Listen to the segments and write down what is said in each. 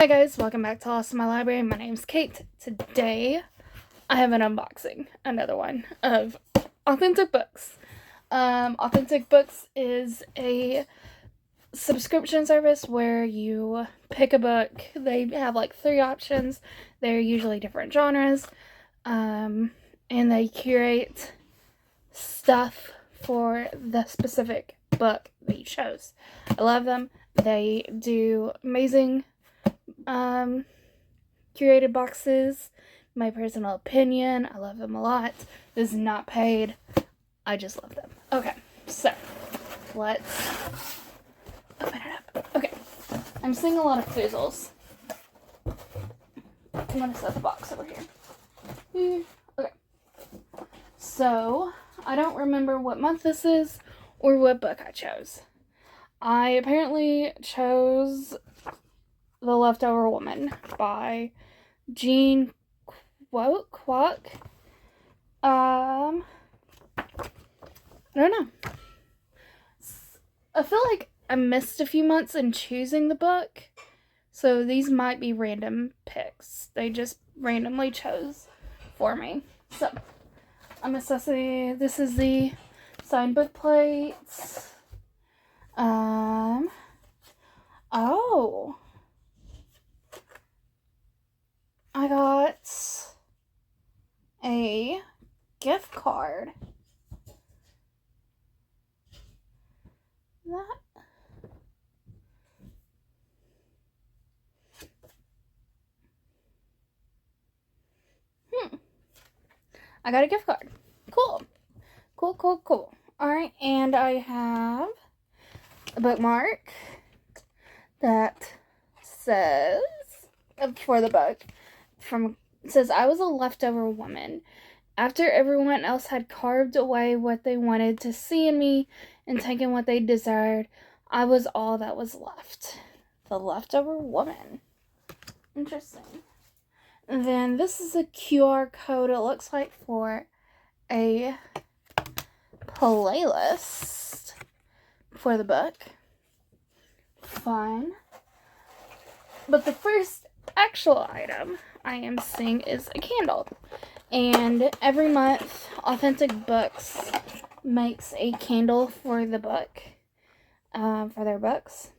Hi guys, welcome back to Lost in My Library. My name's Kate. Today, I have an unboxing, another one, of Authentic Books. Authentic Books is a subscription service where you pick a book. They have like 3 options. They're usually different genres. And they curate stuff for the specific book that you chose. I love them. They do amazing curated boxes. My personal opinion, I love them a lot. This is not paid. I just love them. Okay, so let's open it up. Okay, I'm seeing a lot of foozles. I'm gonna set the box over here. Okay, so I don't remember what month this is or what book I chose. I apparently chose The Leftover Woman by Jean Kwok. I don't know. I feel like I missed a few months in choosing the book, so these might be random picks. They just randomly chose for me. So, I'm assessing. This is the signed book plates. Oh. I got a gift card. I got a gift card. Cool. Cool. Alright, and I have a bookmark that says, for the book, it says, I was a leftover woman. After everyone else had carved away what they wanted to see in me and taken what they desired, I was all that was left. The leftover woman. Interesting. And then this is a QR code, it looks like, for a playlist for the book. Fun. But the first actual item I am seeing is a candle. And every month, Authentic Books makes a candle for the book, for their books.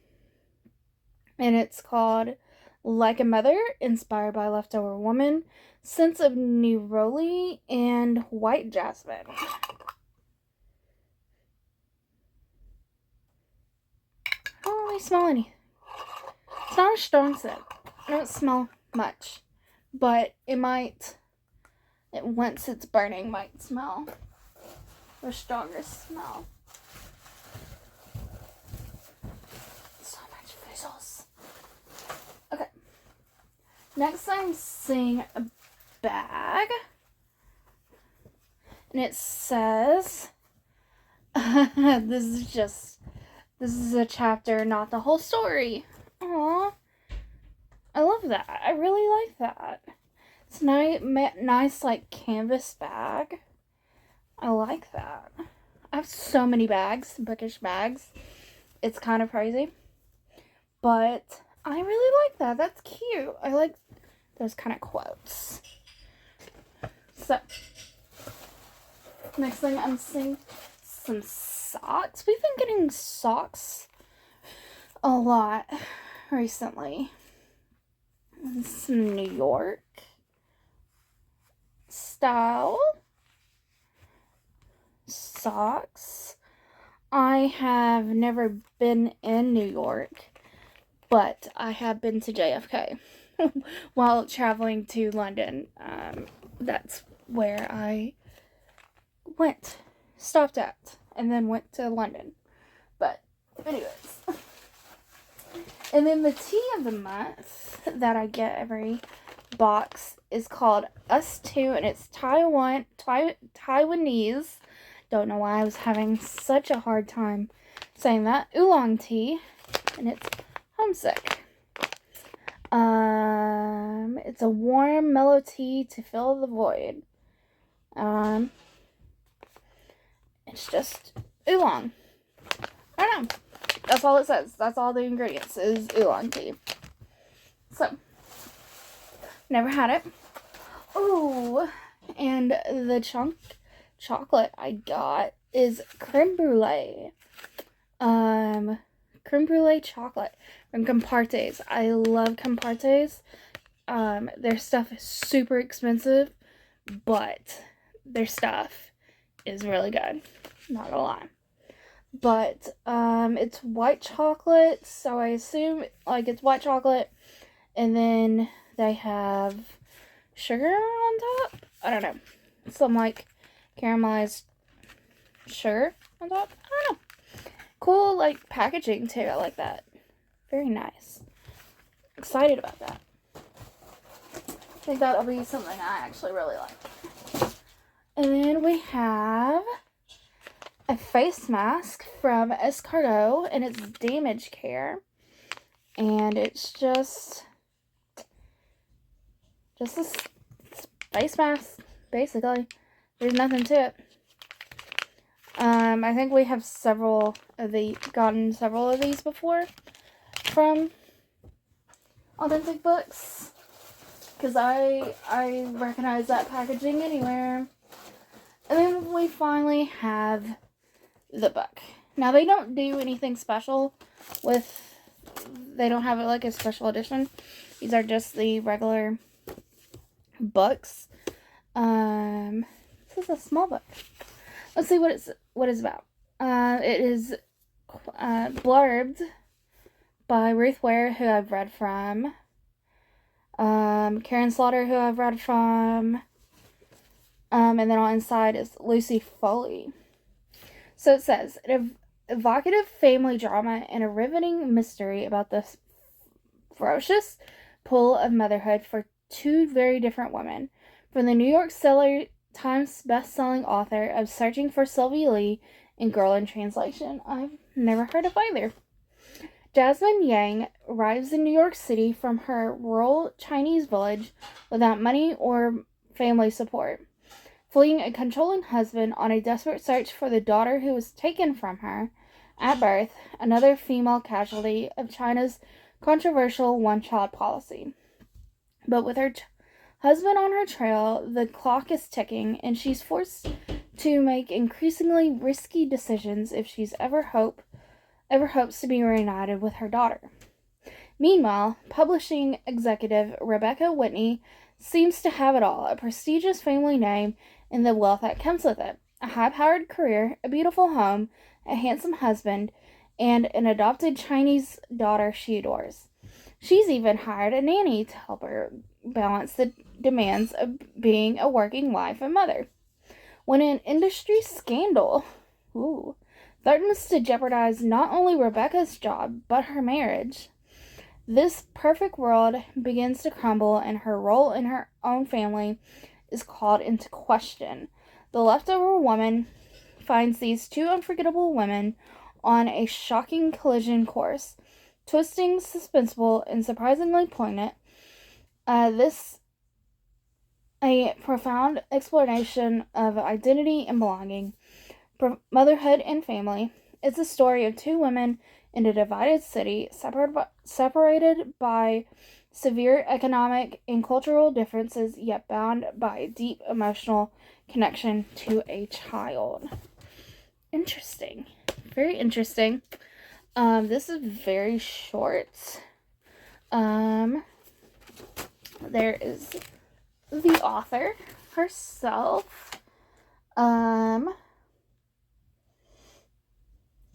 And it's called Like a Mother, inspired by Leftover Woman, Scents of Neroli, and White Jasmine. I don't really smell any. It's not a strong scent. I don't smell much. But it might, once it's burning, might smell the strongest smell. So much fizzles. Okay. Next I'm seeing a bag. And it says, this is a chapter, not the whole story. Aww. I love that. I really like that. It's nice, like, canvas bag. I like that. I have so many bags, bookish bags. It's kind of crazy. But I really like that. That's cute. I like those kind of quotes. So, next thing I'm seeing some socks. We've been getting socks a lot recently. Some New York style socks. I have never been in New York, but I have been to JFK while traveling to London. That's where I stopped at, and then went to London. But anyways. And then the tea of the month that I get every box is called Us Too, and it's Taiwanese. Don't know why I was having such a hard time saying that. Oolong tea, and it's homesick. It's a warm, mellow tea to fill the void. It's just oolong. I don't know. That's all it says. That's all the ingredients is oolong tea. So, Never had it. Oh, and the chocolate I got is creme brulee. Creme brulee chocolate from Compartes. I love Compartes. Their stuff is super expensive, but their stuff is really good. Not gonna lie. But, it's white chocolate, so I assume, like, it's white chocolate, and then they have sugar on top? I don't know. Some, like, caramelized sugar on top? I don't know. Cool, like, packaging, too. I like that. Very nice. Excited about that. I think that'll be something I actually really like. And then we have a face mask from Escargot, and it's damage care. And it's just a face mask, basically. There's nothing to it. I think we have gotten several of these before from Authentic Books, because I recognize that packaging anywhere. And then we finally have the book. Now, they don't do anything special they don't have it like a special edition. These are just the regular books. This is a small book. Let's see what it's about. It is blurbed by Ruth Ware, who I've read from. Karen Slaughter, who I've read from. And then on the inside is Lucy Foley. So it says, an evocative family drama and a riveting mystery about the ferocious pull of motherhood for two very different women. From the New York Times best-selling author of Searching for Sylvia Lee and Girl in Translation. I've never heard of either. Jasmine Yang arrives in New York City from her rural Chinese village without money or family support, fleeing a controlling husband on a desperate search for the daughter who was taken from her at birth, another female casualty of China's controversial one-child policy. But with her husband on her trail, the clock is ticking, and she's forced to make increasingly risky decisions if she's ever hopes to be reunited with her daughter. Meanwhile, publishing executive Rebecca Whitney seems to have it all: a prestigious family name and the wealth that comes with it, a high-powered career, a beautiful home, a handsome husband, and an adopted Chinese daughter she adores. She's even hired a nanny to help her balance the demands of being a working wife and mother. When an industry scandal threatens to jeopardize not only Rebecca's job, but her marriage, this perfect world begins to crumble, and her role in her own family is called into question. The leftover woman finds these two unforgettable women on a shocking collision course, twisting, suspenseful, and surprisingly poignant. A profound exploration of identity and belonging, motherhood and family. It's a story of two women in a divided city, separated by severe economic and cultural differences, yet bound by a deep emotional connection to a child. Interesting. Very interesting. This is very short. There is the author herself.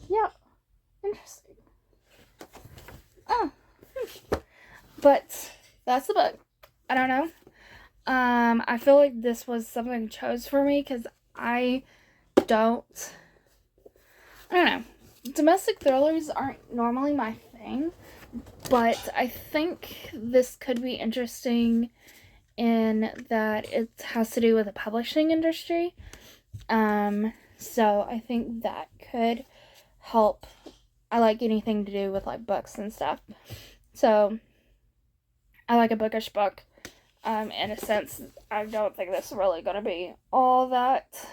Yeah. Interesting. But that's the book. I don't know. I feel like this was something chose for me because I don't know. Domestic thrillers aren't normally my thing, but I think this could be interesting in that it has to do with the publishing industry. So I think that could help. I like anything to do with like books and stuff. So I like a bookish book. In a sense, I don't think this is really going to be all that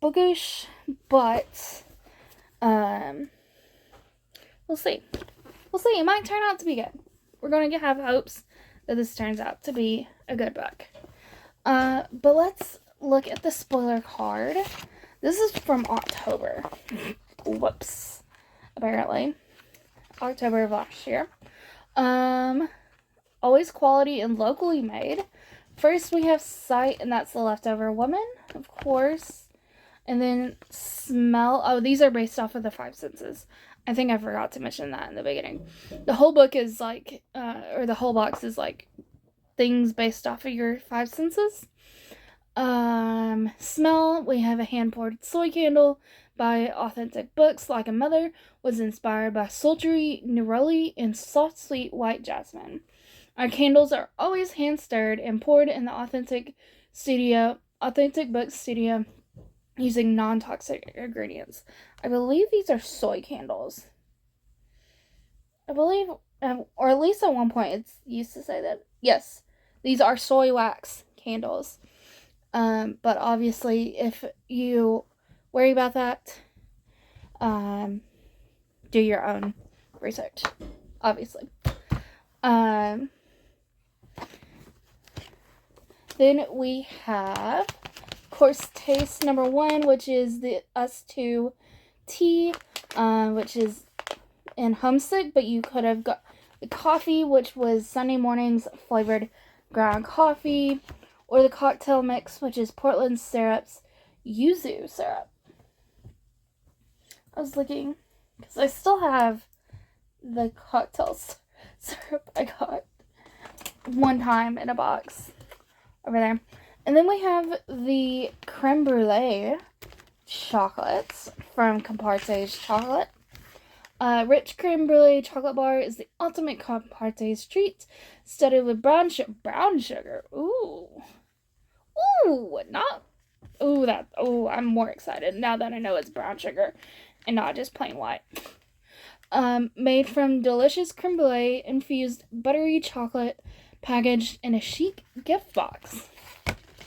bookish, but we'll see. It might turn out to be good. We're going to have hopes that this turns out to be a good book. But let's look at the spoiler card. This is from October. Whoops. Apparently. October of last year. Always quality and locally made. First we have Sight, and that's The Leftover Woman, of course. And then Smell. Oh, these are based off of the 5 senses. I think I forgot to mention that in the beginning. The whole book is like, or the whole box is like things based off of your 5 senses. Smell, we have a hand-poured soy candle by Authentic Books. Like a Mother was inspired by sultry neroli and soft sweet white jasmine. Our candles are always hand-stirred and poured in the Authentic Books studio using non-toxic ingredients. I believe these are soy candles. I believe, or at least at one point it used to say that. Yes, these are soy wax candles. But obviously, if you worry about that, do your own research, obviously. Then we have, of course, taste number 1, which is the Us2 tea, which is in Homesick, but you could have got the coffee, which was Sunday Morning's flavored ground coffee, or the cocktail mix, which is Portland Syrup's yuzu syrup. I was looking, because I still have the cocktail syrup I got one time in a box over there. And then we have the creme brulee chocolates from Comparte's Chocolate. Rich creme brulee chocolate bar is the ultimate Comparte's treat, studded with brown sugar. I'm more excited now that I know it's brown sugar and not just plain white. Made from delicious creme brulee infused buttery chocolate, packaged in a chic gift box.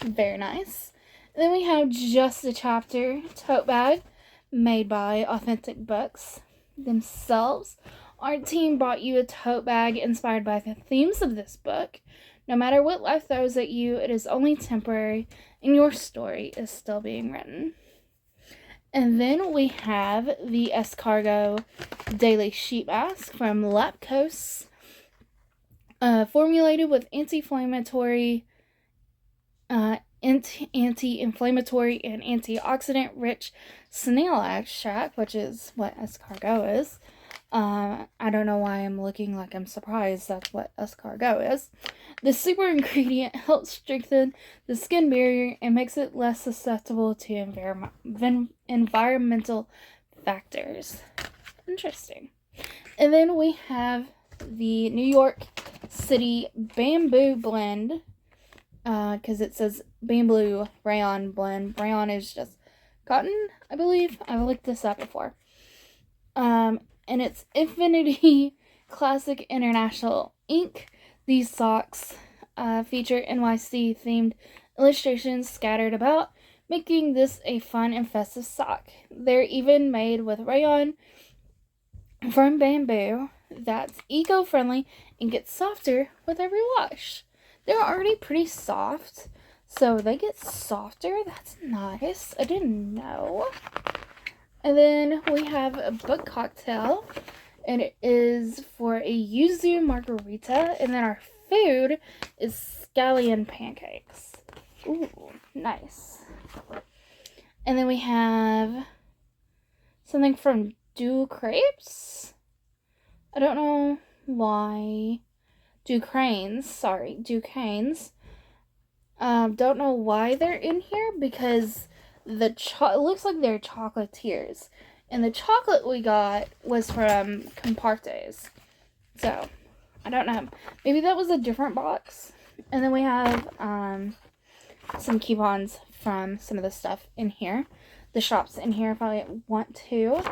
Very nice. And then we have Just a Chapter tote bag, made by Authentic Books themselves. Our team brought you a tote bag inspired by the themes of this book. No matter what life throws at you, it is only temporary, and your story is still being written. And then we have the Escargot Daily Sheet Mask from Lapkos, formulated with anti-inflammatory and antioxidant-rich snail extract, which is what escargot is. I don't know why I'm looking like I'm surprised that's what escargot is. The super ingredient helps strengthen the skin barrier and makes it less susceptible to environmental factors. Interesting. And then we have the New York City Bamboo Blend, because it says bamboo rayon blend. Rayon is just cotton, I believe. I've looked this up before. And it's Infinity Classic International ink. These socks feature NYC themed illustrations scattered about, making this a fun and festive sock. They're even made with rayon from bamboo that's eco-friendly and gets softer with every wash. They're already pretty soft, so they get softer. That's nice. I didn't know. And then we have a book cocktail, and it is for a yuzu margarita. And then our food is scallion pancakes. Ooh, nice. And then we have something from Dew Crepes. I don't know why. Duquesnes. Don't know why they're in here, because it looks like they're chocolatiers, and the chocolate we got was from Comparte's. So I don't know. Maybe that was a different box. And then we have some coupons from some of the stuff in here, the shops in here if I want to.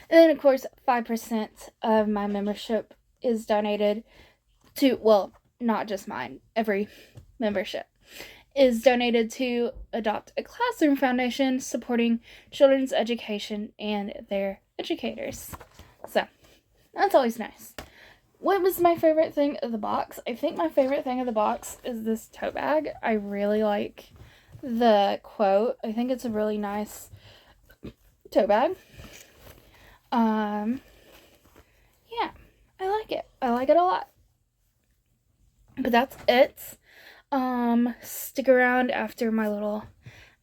And then of course 5% of my membership is donated to, well, not just mine, every membership is donated to Adopt a Classroom Foundation, supporting children's education and their educators. So that's always nice. What was my favorite thing of the box? I think my favorite thing of the box is this tote bag. I really like the quote. I think it's a really nice tote bag. Yeah, I like it. I like it a lot. But that's it. Stick around after my little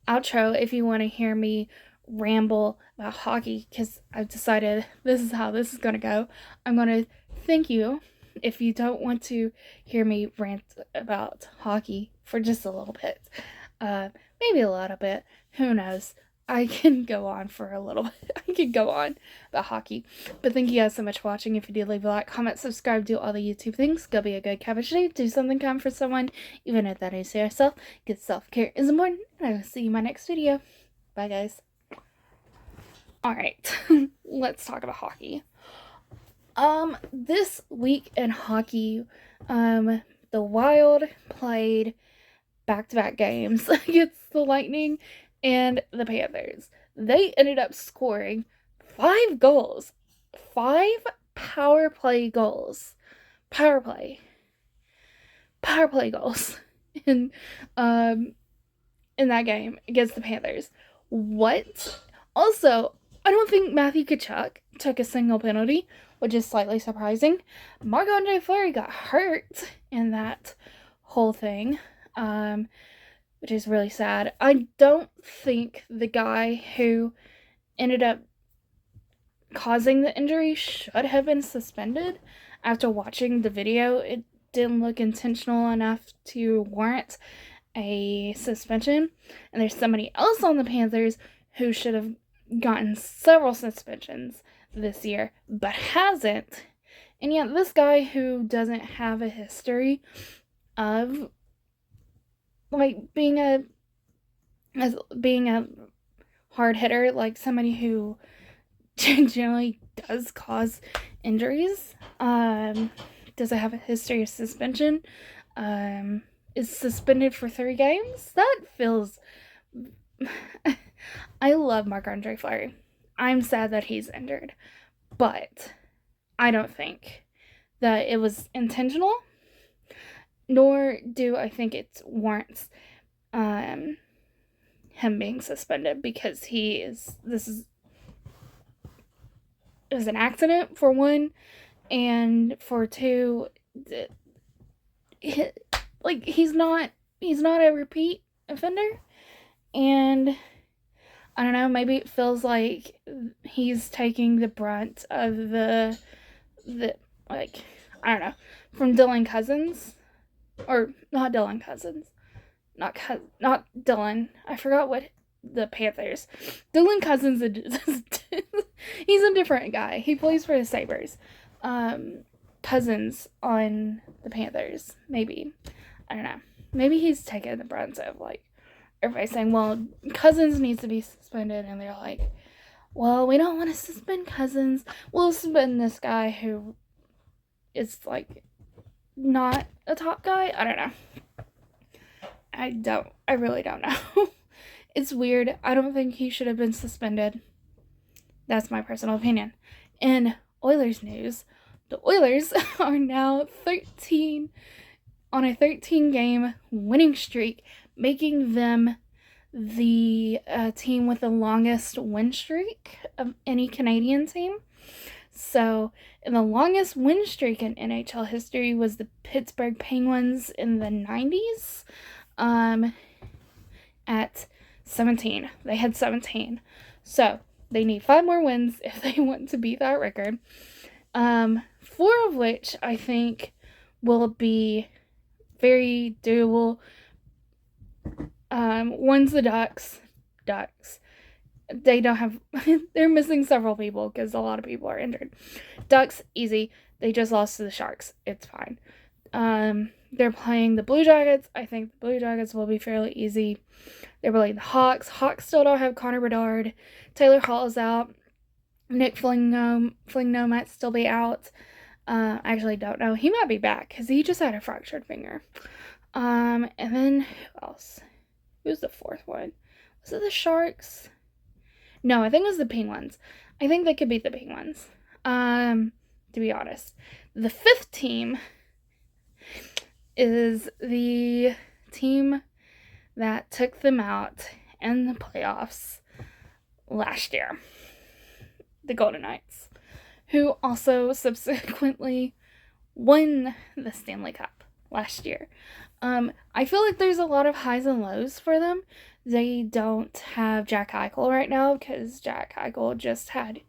outro if you want to hear me ramble about hockey, because I've decided this is how this is going to go. I'm going to thank you if you don't want to hear me rant about hockey for just a little bit. Maybe a little bit. Who knows? I can go on for a little bit. I could go on about hockey. But thank you guys so much for watching. If you did, leave a like, comment, subscribe, do all the YouTube things. Go be a good cabbage today. Do something kind for someone, even if that is yourself. Because self-care is important. And I will see you in my next video. Bye, guys. Alright, let's talk about hockey. This week in hockey, the Wild played back-to-back games against the Lightning and the Panthers. They ended up scoring 5 goals. 5 power play goals. Power play goals in that game against the Panthers. What? Also, I don't think Matthew Tkachuk took a single penalty, which is slightly surprising. Marc-Andre Fleury got hurt in that whole thing, which is really sad. I don't think the guy who ended up causing the injury should have been suspended. After watching the video, it didn't look intentional enough to warrant a suspension. And there's somebody else on the Panthers who should have gotten several suspensions this year, but hasn't. And yet this guy who doesn't have a history of like being a hard hitter, like somebody who generally does cause injuries, doesn't have a history of suspension, is suspended for 3 games. That feels I love Marc-Andre Fleury. I'm sad that he's injured, but I don't think that it was intentional, nor do I think it warrants him being suspended, because it was an accident for one, and for two, he's not a repeat offender, and I don't know, maybe it feels like he's taking the brunt of the I don't know, from Dylan Cousins, or not Dylan Cousins, not Dylan, I forgot what the Panthers, Dylan Cousins, he's a different guy, he plays for the Sabres, Cousins on the Panthers, maybe, I don't know, maybe he's taking the brunt of like everybody saying, well, Cousins needs to be suspended, and they're like, well, we don't want to suspend Cousins, we'll suspend this guy who is like not a top guy. I don't know. I really don't know. It's weird. I don't think he should have been suspended. That's my personal opinion. In Oilers news, the Oilers are now on a 13-game winning streak, making them the team with the longest win streak of any Canadian team. So, the longest win streak in NHL history was the Pittsburgh Penguins in the 90s, at 17. They had 17. So, they need 5 more wins if they want to beat that record. 4 of which I think will be very doable. One's the Ducks. They don't have, they're missing several people because a lot of people are injured. Ducks, easy. They just lost to the Sharks. It's fine. They're playing the Blue Jackets. I think the Blue Jackets will be fairly easy. They're playing the Hawks. Hawks still don't have Connor Bedard. Taylor Hall is out. Nick Foligno might still be out. I actually don't know. He might be back because he just had a fractured finger. And then who else? Who's the 4th one? Was it the Sharks? No, I think it was the Penguins. I think they could beat the Penguins. to be honest. The 5th team is the team that took them out in the playoffs last year. The Golden Knights, who also subsequently won the Stanley Cup last year. I feel like there's a lot of highs and lows for them. They don't have Jack Eichel right now because Jack Eichel just had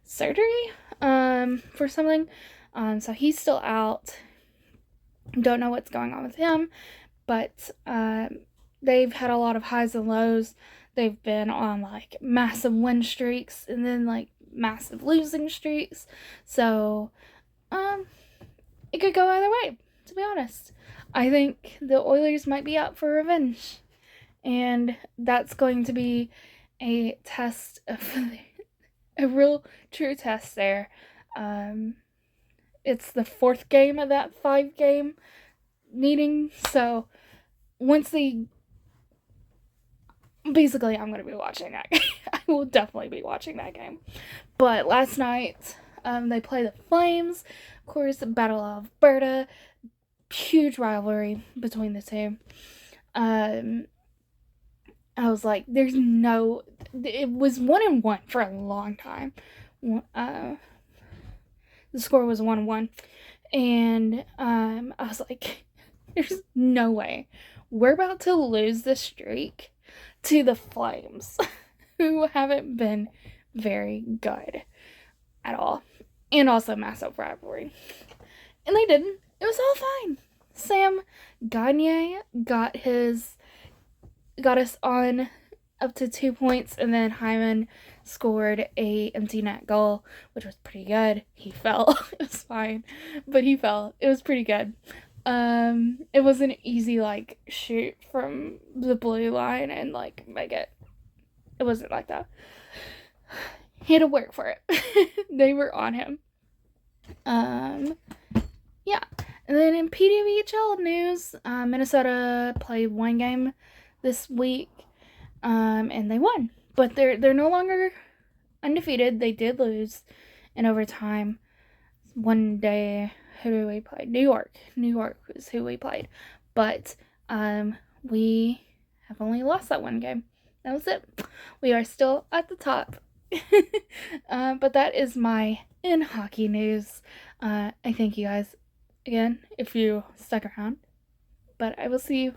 surgery for something. So he's still out. Don't know what's going on with him, but they've had a lot of highs and lows. They've been on like massive win streaks and then like massive losing streaks. So it could go either way, to be honest. I think the Oilers might be out for revenge, and that's going to be a test of a real true test there. It's the 4th game of that 5-game meeting, so once basically I'm going to be watching that game. I will definitely be watching that game. But last night, they play the Flames. Of course, the Battle of Alberta. Huge rivalry between the two. I was like, it was 1-1 for a long time. The score was 1-1. And I was like, there's no way. We're about to lose the streak to the Flames, who haven't been very good at all. And also massive rivalry. And they didn't. It was all fine. Sam Gagner got us on up to 2 points, and then Hyman scored a empty net goal, which was pretty good. He fell. It was fine, but he fell. It was pretty good. It was an easy like shoot from the blue line and like make it. It wasn't like that. He had to work for it. They were on him. Yeah. And then in PWHL news, Minnesota played one game this week, and they won. But they're no longer undefeated. They did lose in overtime. One day, who do we play? New York. New York is who we played. But we have only lost that one game. That was it. We are still at the top. But that is my in hockey news. I thank you guys again if you stuck around. But I will see you